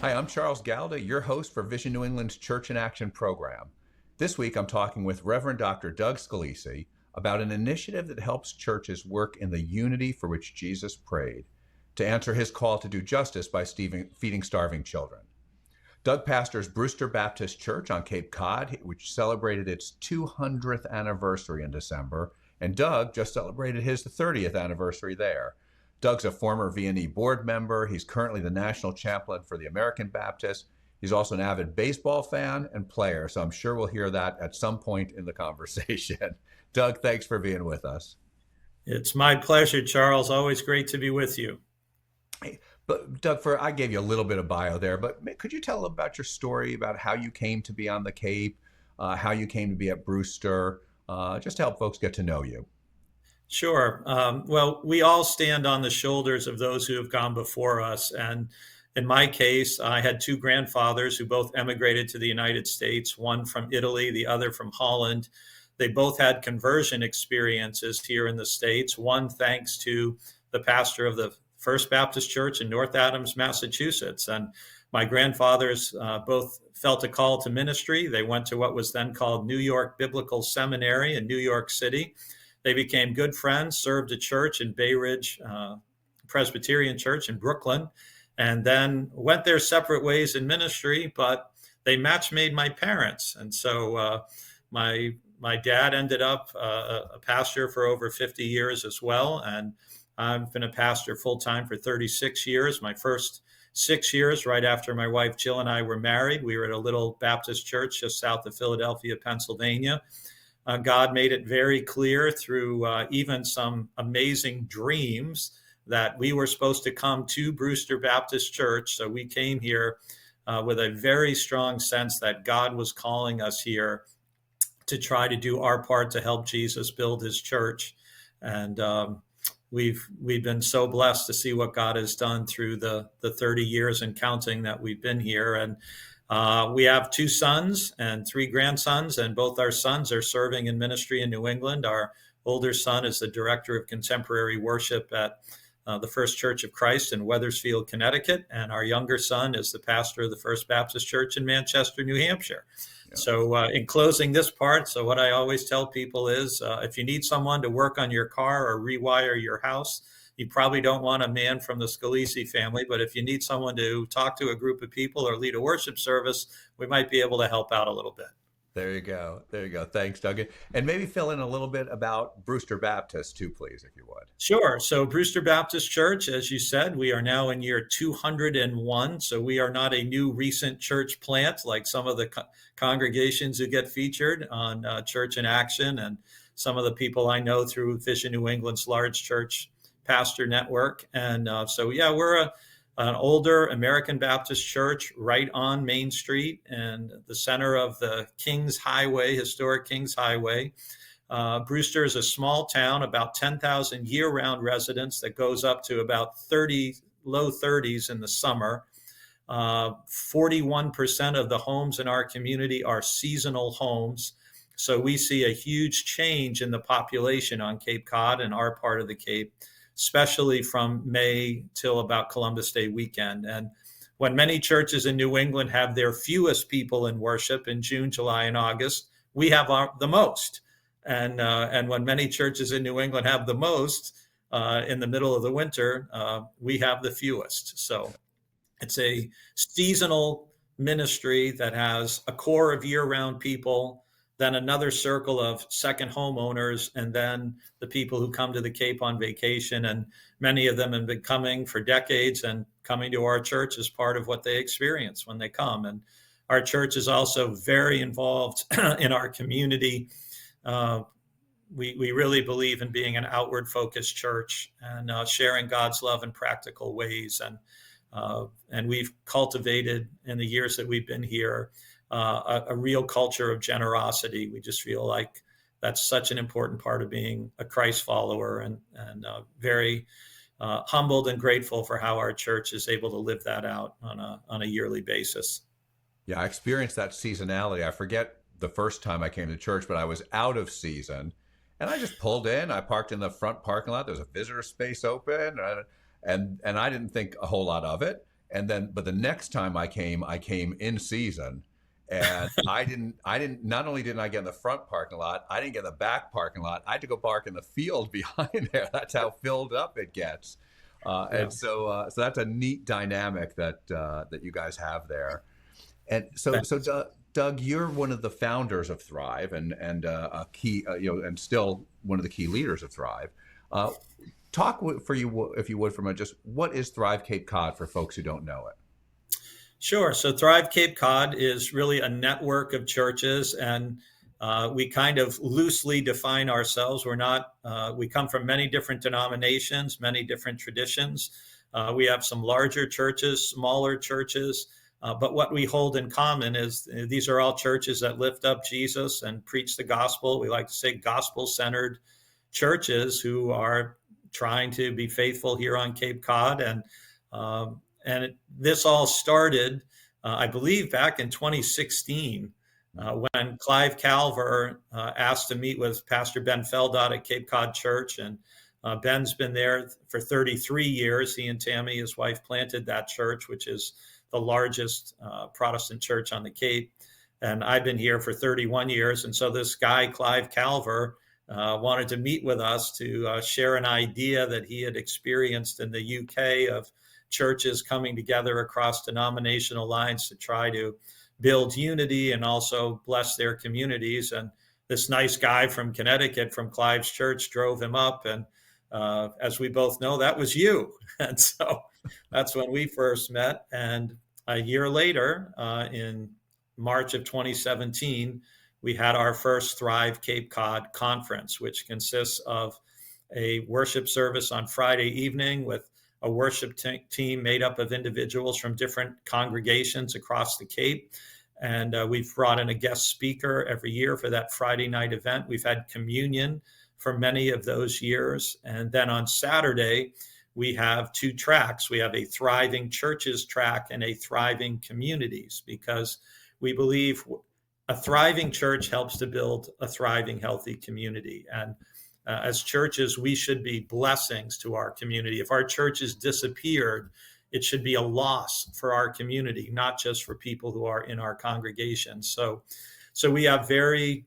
Hi, I'm Charles Galda, your host for Vision New England's Church in Action program. This week, I'm talking with Reverend Dr. Doug Scalise about an initiative that helps churches work in the unity for which Jesus prayed to answer his call to do justice by feeding starving children. Doug pastors Brewster Baptist Church on Cape Cod, which celebrated its 200th anniversary in December, and Doug just celebrated his 30th anniversary there. Doug's a former V&E board member. He's currently the national chaplain for the American Baptist. He's also an avid baseball fan and player, so I'm sure we'll hear that at some point in the conversation. Doug, thanks for being with us. It's my pleasure, Charles. Always great to be with you. Hey, but Doug, I gave you a little bit of bio there, but could you tell about your story about how you came to be on the Cape, how you came to be at Brewster, just to help folks get to know you? Sure. Well, we all stand on the shoulders of those who have gone before us. And in my case, I had two grandfathers who both emigrated to the United States, one from Italy, the other from Holland. They both had conversion experiences here in the States, one thanks to the pastor of the First Baptist Church in North Adams, Massachusetts. And my grandfathers both felt a call to ministry. They went to what was then called New York Biblical Seminary in New York City. They became good friends, served a church in Bay Ridge Presbyterian Church in Brooklyn, and then went their separate ways in ministry, but they match made my parents. And so my dad ended up a pastor for over 50 years as well, and I've been a pastor full-time for 36 years. My first 6 years, right after my wife Jill and I were married, we were at a little Baptist church just south of Philadelphia, Pennsylvania. God made it very clear through even some amazing dreams that we were supposed to come to Brewster Baptist Church. So we came here with a very strong sense that God was calling us here to try to do our part to help Jesus build his church. And we've been so blessed to see what God has done through the 30 years and counting that we've been here. And we have two sons and three grandsons, and both our sons are serving in ministry in New England. Our older son is the director of contemporary worship at the First Church of Christ in Wethersfield, Connecticut, and our younger son is the pastor of the First Baptist Church in Manchester, New Hampshire. Yeah. So in closing this part, so what I always tell people is if you need someone to work on your car or rewire your house, you probably don't want a man from the Scalise family, but if you need someone to talk to a group of people or lead a worship service, we might be able to help out a little bit. There you go. There you go. Thanks, Doug. And maybe fill in a little bit about Brewster Baptist too, please, if you would. Sure. So Brewster Baptist Church, as you said, we are now in year 201. So we are not a new recent church plant like some of the congregations who get featured on Church in Action and some of the people I know through Vision New England's large church pastor network. And we're an older American Baptist church right on Main Street and the center of the Kings Highway, historic Kings Highway. Brewster is a small town, about 10,000 year-round residents that goes up to about low 30s in the summer. 41% of the homes in our community are seasonal homes. So we see a huge change in the population on Cape Cod and our part of the Cape, especially from May till about Columbus Day weekend. And when many churches in New England have their fewest people in worship in June, July, and August, we have the most. And when many churches in New England have the most in the middle of the winter, we have the fewest. So it's a seasonal ministry that has a core of year-round people, then another circle of second homeowners, and then the people who come to the Cape on vacation. And many of them have been coming for decades and coming to our church as part of what they experience when they come. And our church is also very involved in our community. We really believe in being an outward focused church and sharing God's love in practical ways. And we've cultivated in the years that we've been here a real culture of generosity. We just feel like that's such an important part of being a Christ follower, and very humbled and grateful for how our church is able to live that out on a yearly basis. Yeah, I experienced that seasonality. I forget the first time I came to church, but I was out of season, and I just pulled in. I parked in the front parking lot. There's a visitor space open, and I didn't think a whole lot of it. And then, but the next time I came in season, and I didn't. Not only didn't I get in the front parking lot, I didn't get in the back parking lot. I had to go park in the field behind there. That's how filled up it gets. Yeah. So that's a neat dynamic that you guys have there. And so Doug, you're one of the founders of Thrive, and a key, and still one of the key leaders of Thrive. Talk for you, if you would, from just what is Thrive Cape Cod for folks who don't know it. Sure. So Thrive Cape Cod is really a network of churches, and we kind of loosely define ourselves. We're not, we come from many different denominations, many different traditions. We have some larger churches, smaller churches, but what we hold in common is these are all churches that lift up Jesus and preach the gospel. We like to say gospel-centered churches who are trying to be faithful here on Cape Cod. This all started, I believe, back in 2016, when Clive Calver asked to meet with Pastor Ben Feldot at Cape Cod Church. And Ben's been there for 33 years. He and Tammy, his wife, planted that church, which is the largest Protestant church on the Cape. And I've been here for 31 years. And so this guy, Clive Calver, wanted to meet with us to share an idea that he had experienced in the UK of churches coming together across denominational lines to try to build unity and also bless their communities. And this nice guy from Connecticut, from Clive's church, drove him up. And as we both know, that was you. And so that's when we first met. And a year later, in March of 2017, we had our first Thrive Cape Cod conference, which consists of a worship service on Friday evening with a worship team made up of individuals from different congregations across the Cape. And we've brought in a guest speaker every year for that Friday night event. We've had communion for many of those years. And then on Saturday, we have two tracks. We have a Thriving Churches track and a Thriving Communities, because we believe a thriving church helps to build a thriving, healthy community. And as churches, we should be blessings to our community. If our churches disappeared, it should be a loss for our community, not just for people who are in our congregation. So we have very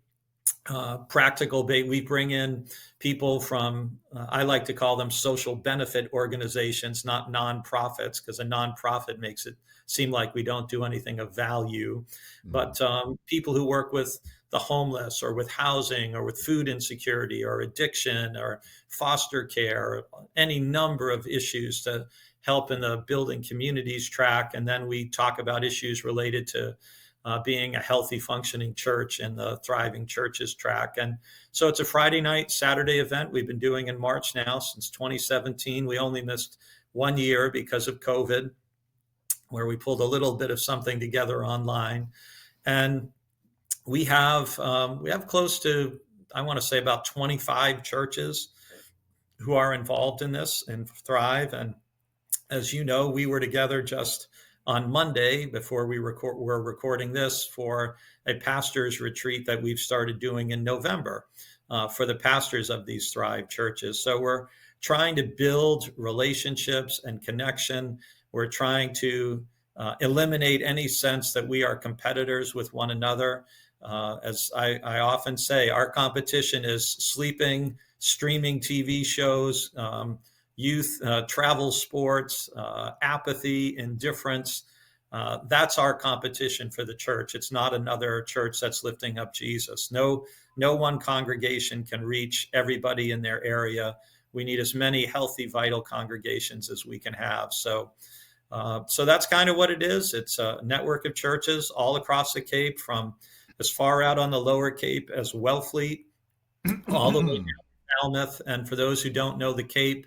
practical. We bring in people from, I like to call them social benefit organizations, not nonprofits, because a nonprofit makes it seem like we don't do anything of value. Mm-hmm. But people who work with the homeless, or with housing, or with food insecurity, or addiction, or foster care, or any number of issues to help in the building communities track. And then we talk about issues related to being a healthy, functioning church in the Thriving Churches track. And so it's a Friday night, Saturday event we've been doing in March now since 2017. We only missed 1 year because of COVID, where we pulled a little bit of something together online. And we have close to, I want to say, about 25 churches who are involved in this, in Thrive. And as you know, we were together just on Monday before we're recording this for a pastor's retreat that we've started doing in November for the pastors of these Thrive churches. So we're trying to build relationships and connection. We're trying to eliminate any sense that we are competitors with one another. As I often say, our competition is sleeping, streaming TV shows, youth, travel sports, apathy, indifference. That's our competition for the church. It's not another church that's lifting up Jesus. No one congregation can reach everybody in their area. We need as many healthy, vital congregations as we can have. So that's kind of what it is. It's a network of churches all across the Cape, from as far out on the lower Cape as Wellfleet, all the way down to Falmouth. And for those who don't know the Cape,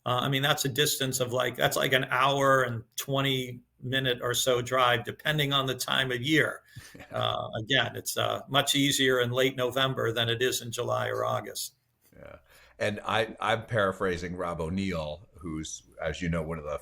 that's a distance of that's like an hour and 20-minute or so drive, depending on the time of year. Again, it's much easier in late November than it is in July or August. Yeah. And I'm paraphrasing Rob O'Neill, who's, as you know, one of the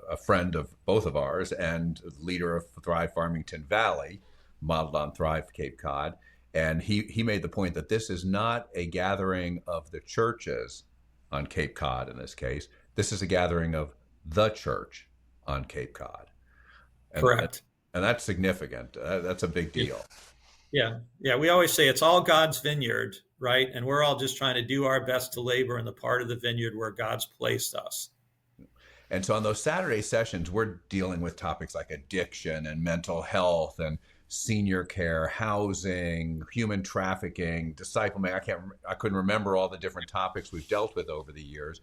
a friend of both of ours and leader of Thrive Farmington Valley, modeled on Thrive Cape Cod. And he made the point that this is not a gathering of the churches on Cape Cod in this case. This is a gathering of the church on Cape Cod. And, and, Correct. and that's significant. That's a big Yeah. deal. Yeah. We always say it's all God's vineyard, right? And we're all just trying to do our best to labor in the part of the vineyard where God's placed us. And so on those Saturday sessions, we're dealing with topics like addiction and mental health and senior care, housing, human trafficking, disciple-making. I couldn't remember all the different topics we've dealt with over the years.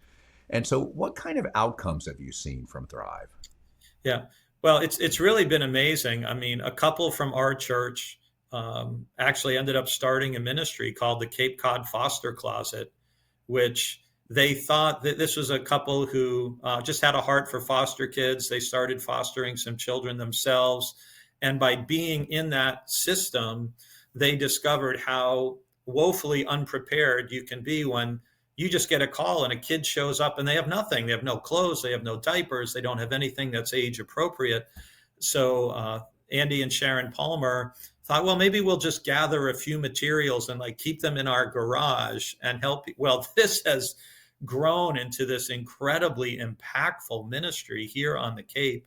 And so what kind of outcomes have you seen from Thrive? Yeah. Well, it's really been amazing. I mean, a couple from our church actually ended up starting a ministry called the Cape Cod Foster Closet, which they thought that this was a couple who just had a heart for foster kids. They started fostering some children themselves. And by being in that system, they discovered how woefully unprepared you can be when you just get a call and a kid shows up and they have nothing. They have no clothes, they have no diapers, they don't have anything that's age appropriate. So Andy and Sharon Palmer thought, well, maybe we'll just gather a few materials and like keep them in our garage and help. Well, this has grown into this incredibly impactful ministry here on the Cape.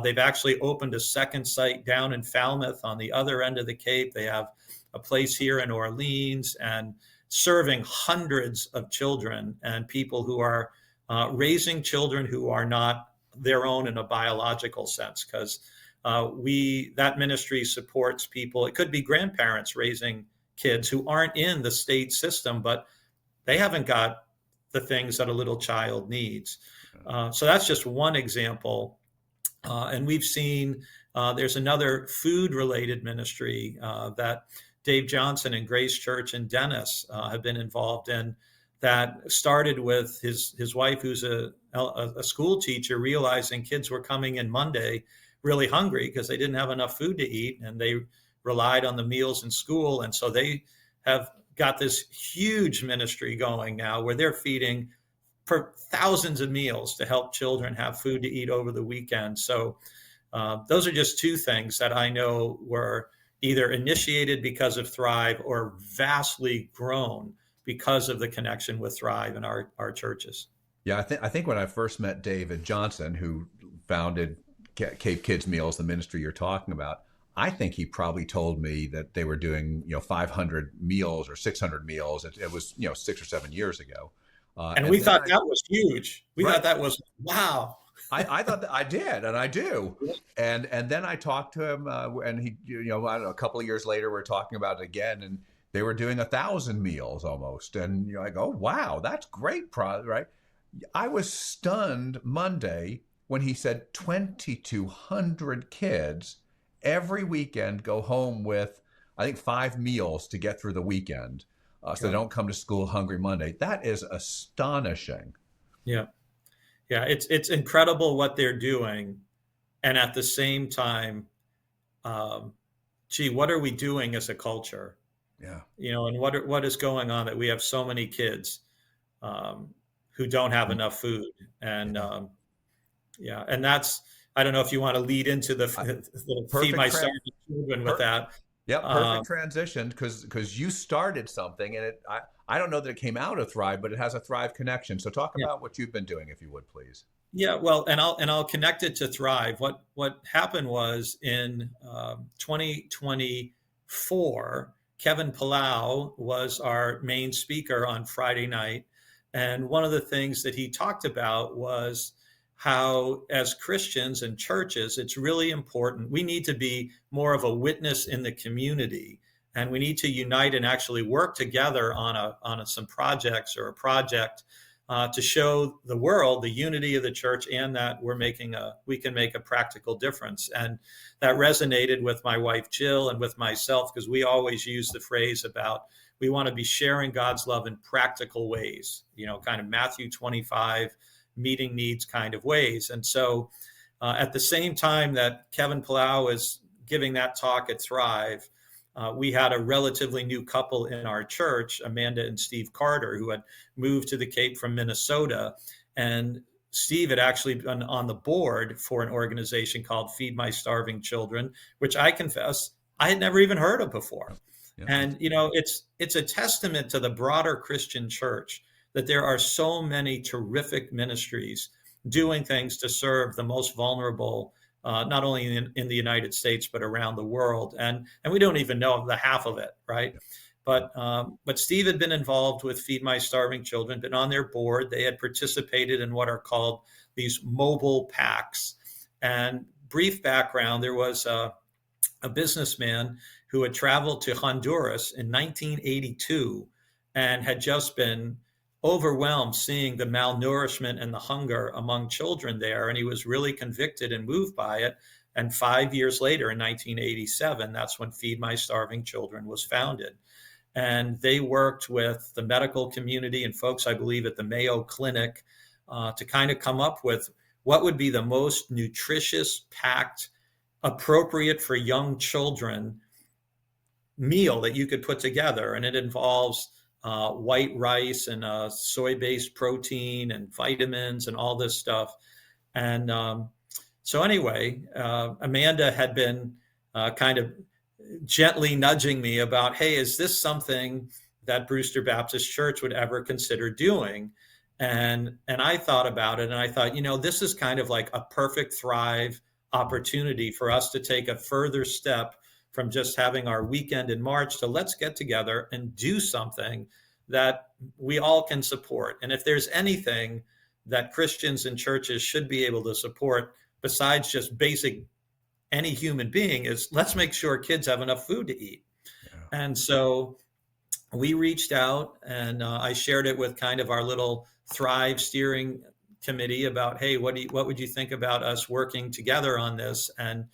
They've actually opened a second site down in Falmouth on the other end of the Cape. They have a place here in Orleans and serving hundreds of children and people who are raising children who are not their own in a biological sense, because that ministry supports people. It could be grandparents raising kids who aren't in the state system, but they haven't got the things that a little child needs. So that's just one example. And we've seen there's another food-related ministry that Dave Johnson and Grace Church in Dennis have been involved in, that started with his wife, who's a school teacher, realizing kids were coming in Monday really hungry because they didn't have enough food to eat, and they relied on the meals in school. And so they have got this huge ministry going now where they're feeding for thousands of meals to help children have food to eat over the weekend. So those are just two things that I know were either initiated because of Thrive or vastly grown because of the connection with Thrive in our churches. Yeah, I think when I first met David Johnson, who founded Cape Kids Meals, the ministry you're talking about, I think he probably told me that they were doing 500 meals or 600 meals. It was 6 or 7 years ago. And we thought that was huge. We Right. thought that was, wow. I thought that I did, and I do. And then I talked to him, and he, I don't know, a couple of years later, we're talking about it again, and they were doing 1,000 meals almost. And I go, wow, that's great, right? I was stunned Monday when he said 2,200 kids every weekend go home with, I think, 5 meals to get through the weekend. So they don't come to school hungry Monday. That is astonishing. Yeah. Yeah. It's incredible what they're doing. And at the same time, what are we doing as a culture? Yeah. And what is going on that we have so many kids who don't have enough food? And and that's, I don't know if you want to lead into the Feed My Starving Children with that. Yeah, perfect transition, because you started something, and I don't know that it came out of Thrive, but it has a Thrive connection. So talk about what you've been doing, if you would, please. Yeah, well, and I'll connect it to Thrive. What happened was in 2024, Kevin Palau was our main speaker on Friday night, and one of the things that he talked about was how, as Christians and churches, it's really important. We need to be more of a witness in the community, and we need to unite and actually work together on some projects or a project to show the world the unity of the church, and that we can make a practical difference. And that resonated with my wife Jill and with myself, because we always use the phrase about we want to be sharing God's love in practical ways, kind of Matthew 25 meeting needs kind of ways. And so at the same time that Kevin Palau is giving that talk at Thrive, we had a relatively new couple in our church, Amanda and Steve Carter, who had moved to the Cape from Minnesota. And Steve had actually been on the board for an organization called Feed My Starving Children, which I confess I had never even heard of before. Yeah. And, it's a testament to the broader Christian church that there are so many terrific ministries doing things to serve the most vulnerable, not only in the United States, but around the world. And we don't even know the half of it, right? But Steve had been involved with Feed My Starving Children, been on their board. They had participated in what are called these mobile packs. And brief background, there was a businessman who had traveled to Honduras in 1982 and had just been overwhelmed seeing the malnourishment and the hunger among children there. And he was really convicted and moved by it. And 5 years later, in 1987, that's when Feed My Starving Children was founded. And they worked with the medical community and folks, I believe, at the Mayo Clinic to kind of come up with what would be the most nutritious, packed, appropriate for young children meal that you could put together. And it involves white rice and soy-based protein and vitamins and all this stuff. And so anyway, Amanda had been kind of gently nudging me about, hey, is this something that Brewster Baptist Church would ever consider doing? And I thought about it, and I thought, this is kind of like a perfect Thrive opportunity for us to take a further step from just having our weekend in March to let's get together and do something that we all can support. And if there's anything that Christians and churches should be able to support besides just basic any human being, is let's make sure kids have enough food to eat. Yeah. And so we reached out, and I shared it with kind of our little Thrive steering committee about, hey, what would you think about us working together on this? And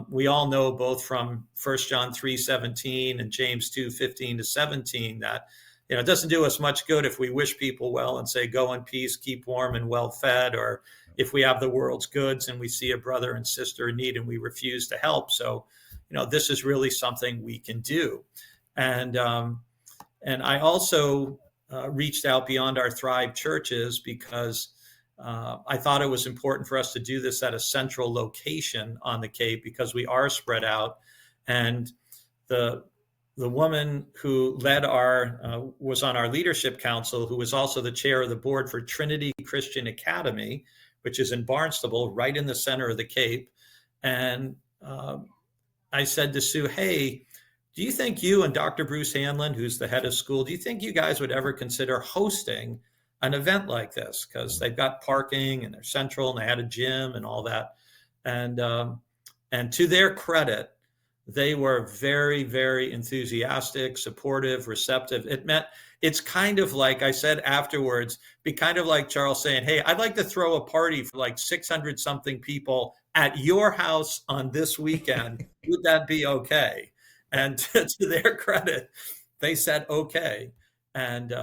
we all know both from 1 John 3:17 and James 2:15-17 that it doesn't do us much good if we wish people well and say, go in peace, keep warm and well fed, or if we have the world's goods and we see a brother and sister in need and we refuse to help. So, this is really something we can do. And I also reached out beyond our Thrive churches because I thought it was important for us to do this at a central location on the Cape because we are spread out. And the woman who led was on our leadership council, who was also the chair of the board for Trinity Christian Academy, which is in Barnstable, right in the center of the Cape. And I said to Sue, hey, do you think you and Dr. Bruce Hanlon, who's the head of school, do you think you guys would ever consider hosting an event like this? Because they've got parking and they're central and they had a gym and all that. And to their credit, they were very, very enthusiastic, supportive, receptive. It's kind of like I said afterwards, be kind of like Charles saying, hey, I'd like to throw a party for like 600 something people at your house on this weekend. Would that be okay? And to their credit, they said, okay. And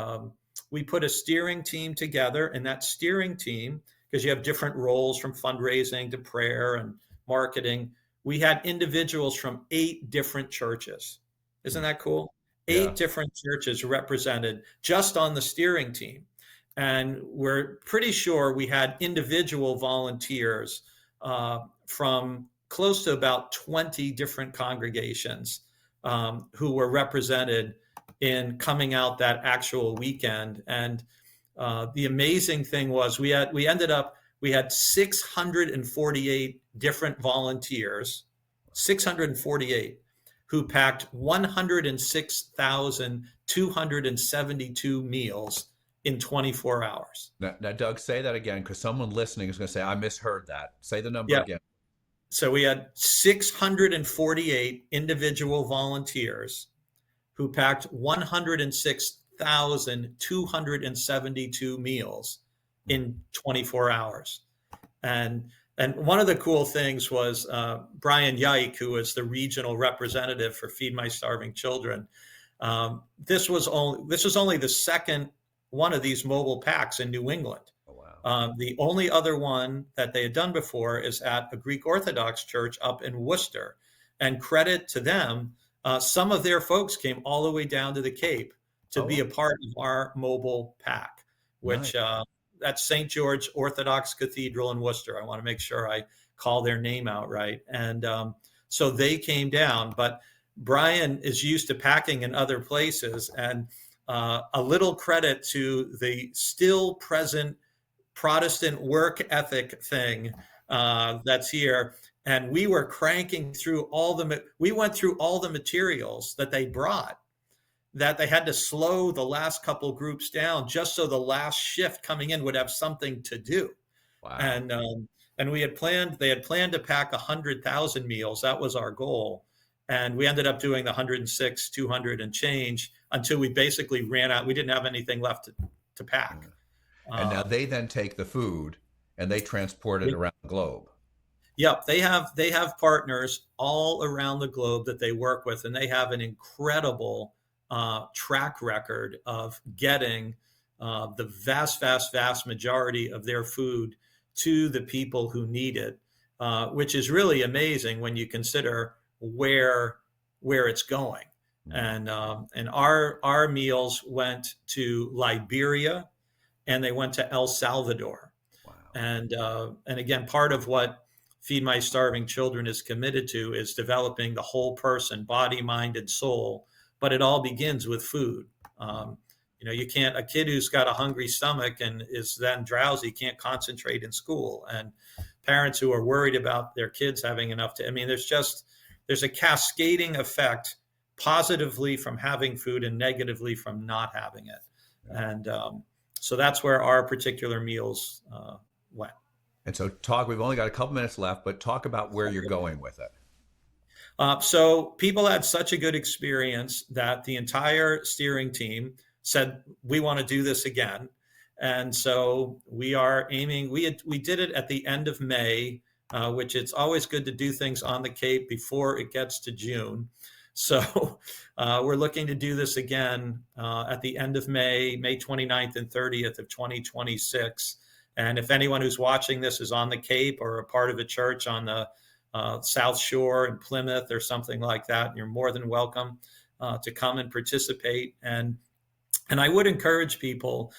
we put a steering team together, and that steering team, because you have different roles from fundraising to prayer and marketing, we had individuals from 8 different churches. Isn't that cool? Yeah. 8 different churches represented just on the steering team. And we're pretty sure we had individual volunteers from close to about 20 different congregations who were represented in coming out that actual weekend. And the amazing thing was we had 648 different volunteers, 648, who packed 106,272 meals in 24 hours. Now, Doug, say that again, because someone listening is going to say, I misheard that. Say the number again. So we had 648 individual volunteers who packed 106,272 meals in 24 hours. And one of the cool things was Brian Yike, who was the regional representative for Feed My Starving Children. This was only the second one of these mobile packs in New England. Oh, wow. The only other one that they had done before is at a Greek Orthodox church up in Worcester. And credit to them, some of their folks came all the way down to the Cape to be a part of our mobile pack, which that's St. George Orthodox Cathedral in Worcester. I want to make sure I call their name out right. And so they came down, but Brian is used to packing in other places. And a little credit to the still present Protestant work ethic thing that's here. And we were cranking through we went through all the materials that they brought, that they had to slow the last couple groups down just so the last shift coming in would have something to do. Wow. And they had planned to pack 100,000 meals. That was our goal. And we ended up doing the 106, 200 and change until we basically ran out. We didn't have anything left to pack. And now they then take the food and they transport it around the globe. Yep, they have partners all around the globe that they work with, and they have an incredible track record of getting the vast majority of their food to the people who need it, which is really amazing when you consider where it's going. And our meals went to Liberia, and they went to El Salvador. Wow. And again, part of what Feed My Starving Children is committed to is developing the whole person, body, mind, and soul. But it all begins with food. You can't, a kid who's got a hungry stomach and is then drowsy can't concentrate in school. And parents who are worried about their kids having enough there's a cascading effect, positively from having food and negatively from not having it. And so that's where our particular meals went. And so we've only got a couple minutes left, but talk about where you're going with it. So people had such a good experience that the entire steering team said, we want to do this again. And so we are aiming, we did it at the end of May, which it's always good to do things on the Cape before it gets to June. So we're looking to do this again at the end of May 29th and 30th of 2026. And if anyone who's watching this is on the Cape or a part of a church on the South Shore in Plymouth or something like that, you're more than welcome to come and participate. And I would encourage people,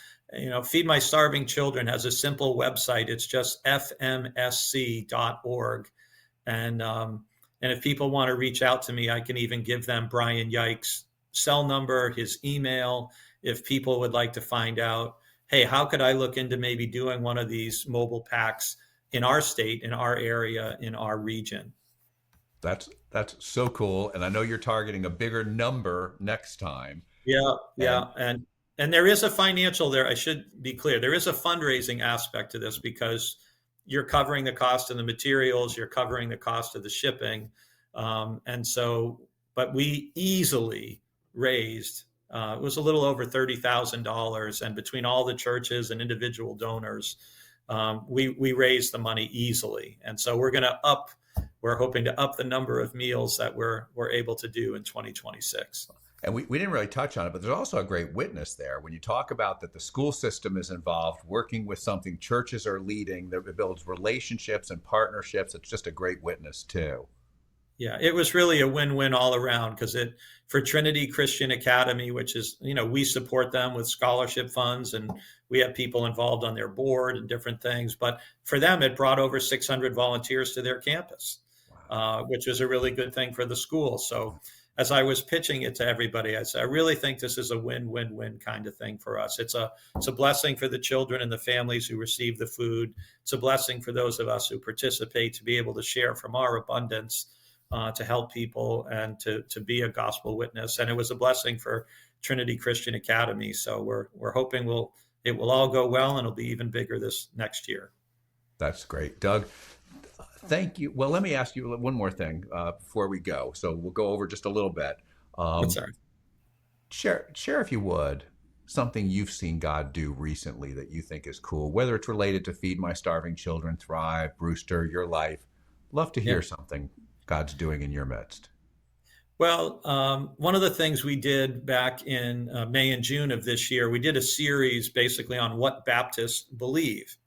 Feed My Starving Children has a simple website. It's just fmsc.org. And if people want to reach out to me, I can even give them Brian Yike's cell number, his email, if people would like to find out, hey, how could I look into maybe doing one of these mobile packs in our state, in our area, in our region? That's so cool. And I know you're targeting a bigger number next time. Yeah. And there is a financial there. I should be clear. There is a fundraising aspect to this because you're covering the cost of the materials, you're covering the cost of the shipping. But we easily raised, it was a little over $30,000. And between all the churches and individual donors, we raised the money easily. And so we're hoping to up the number of meals that we're able to do in 2026. And we didn't really touch on it, but there's also a great witness there. When you talk about that the school system is involved, working with something churches are leading, that it builds relationships and partnerships. It's just a great witness too. Yeah, it was really a win-win all around because for Trinity Christian Academy, which is, we support them with scholarship funds and we have people involved on their board and different things. But for them, it brought over 600 volunteers to their campus, which was a really good thing for the school. So as I was pitching it to everybody, I said, I really think this is a win-win-win kind of thing for us. It's a blessing for the children and the families who receive the food. It's a blessing for those of us who participate to be able to share from our abundance, to help people and to be a gospel witness. And it was a blessing for Trinity Christian Academy. So we're hoping it will all go well and it'll be even bigger this next year. That's great. Doug, thank you. Well, let me ask you one more thing before we go. So we'll go over just a little bit. Sorry. Share, if you would, something you've seen God do recently that you think is cool, whether it's related to Feed My Starving Children, Thrive, Brewster, your life. Love to hear something God's doing in your midst. Well, one of the things we did back in May and June of this year, we did a series basically on what Baptists believe.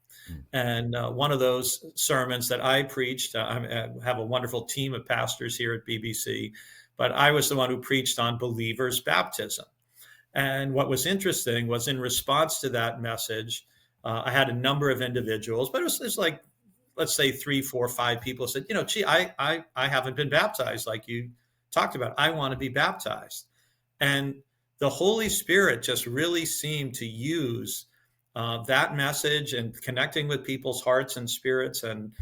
And one of those sermons that I preached, I have a wonderful team of pastors here at BBC, but I was the one who preached on believers' baptism. And what was interesting was in response to that message, I had a number of individuals, but it was like, let's say 3, 4, 5 people said, I haven't been baptized like you talked about. I want to be baptized. And the Holy Spirit just really seemed to use that message and connecting with people's hearts and spirits. And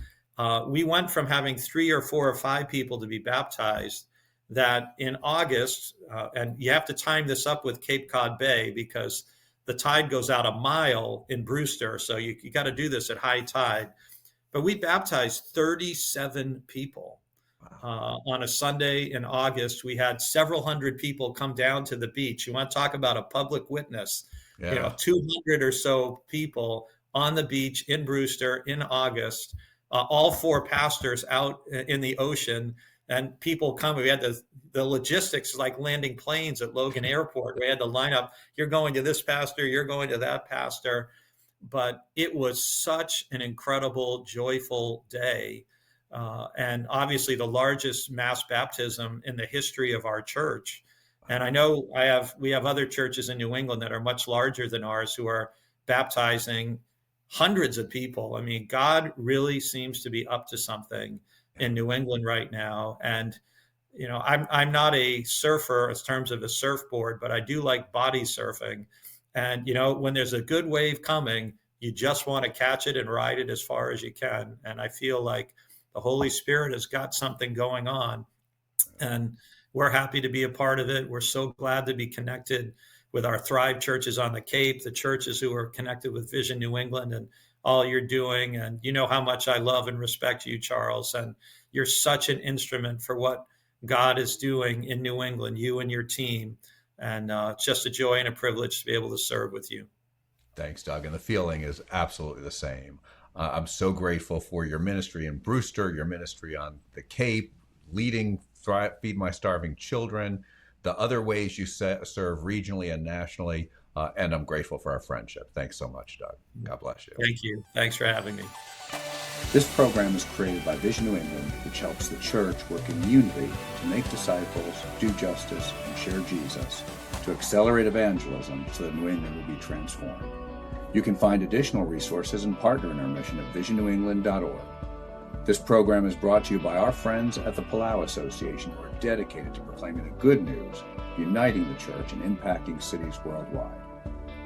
we went from having 3 or 4 or 5 people to be baptized that in August, and you have to time this up with Cape Cod Bay because the tide goes out a mile in Brewster. So you got to do this at high tide. But we baptized 37 people. On a Sunday in August, we had several hundred people come down to the beach. You want to talk about a public witness? Yeah. 200 or so people on the beach in Brewster in August, all 4 pastors out in the ocean, and people come. We had the logistics like landing planes at Logan Airport. We had to line up. You're going to this pastor, you're going to that pastor. But it was such an incredible, joyful day. And obviously the largest mass baptism in the history of our church. And I know we have other churches in New England that are much larger than ours who are baptizing hundreds of people. I mean, God really seems to be up to something in New England right now. And, I'm not a surfer in terms of a surfboard, but I do like body surfing. And, when there's a good wave coming, you just want to catch it and ride it as far as you can. And I feel like the Holy Spirit has got something going on, and we're happy to be a part of it. We're so glad to be connected with our Thrive churches on the Cape, the churches who are connected with Vision New England and all you're doing. And you know how much I love and respect you, Charles. And you're such an instrument for what God is doing in New England, you and your team. And it's just a joy and a privilege to be able to serve with you. Thanks, Doug. And the feeling is absolutely the same. I'm so grateful for your ministry in Brewster, your ministry on the Cape, leading Thrive, Feed My Starving Children, the other ways you serve regionally and nationally. And I'm grateful for our friendship. Thanks so much, Doug. God bless you. Thank you. Thanks for having me. This program is created by Vision New England, which helps the church work in unity to make disciples, do justice, and share Jesus, to accelerate evangelism so that New England will be transformed. You can find additional resources and partner in our mission at visionNewEngland.org. This program is brought to you by our friends at the Palau Association, who are dedicated to proclaiming the good news, uniting the church, and impacting cities worldwide.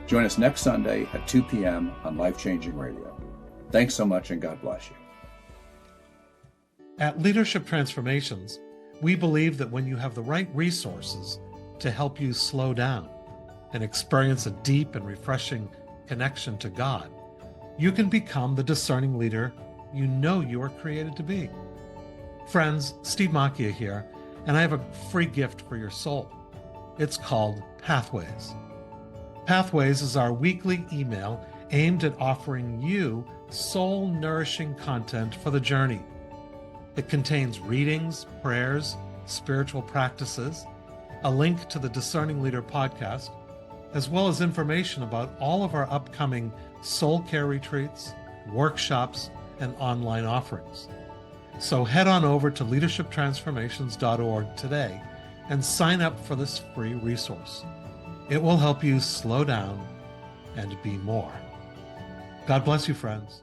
Join us next Sunday at 2 p.m. on Life Changing Radio. Thanks so much, and God bless you. At Leadership Transformations, we believe that when you have the right resources to help you slow down and experience a deep and refreshing connection to God, you can become the discerning leader you know you are created to be. Friends, Steve Macchia here, and I have a free gift for your soul. It's called Pathways. Pathways is our weekly email aimed at offering you soul-nourishing content for the journey. It contains readings, prayers, spiritual practices, a link to the Discerning Leader podcast, as well as information about all of our upcoming soul care retreats, workshops, and online offerings. So head on over to leadershiptransformations.org today and sign up for this free resource. It will help you slow down and be more. God bless you, friends.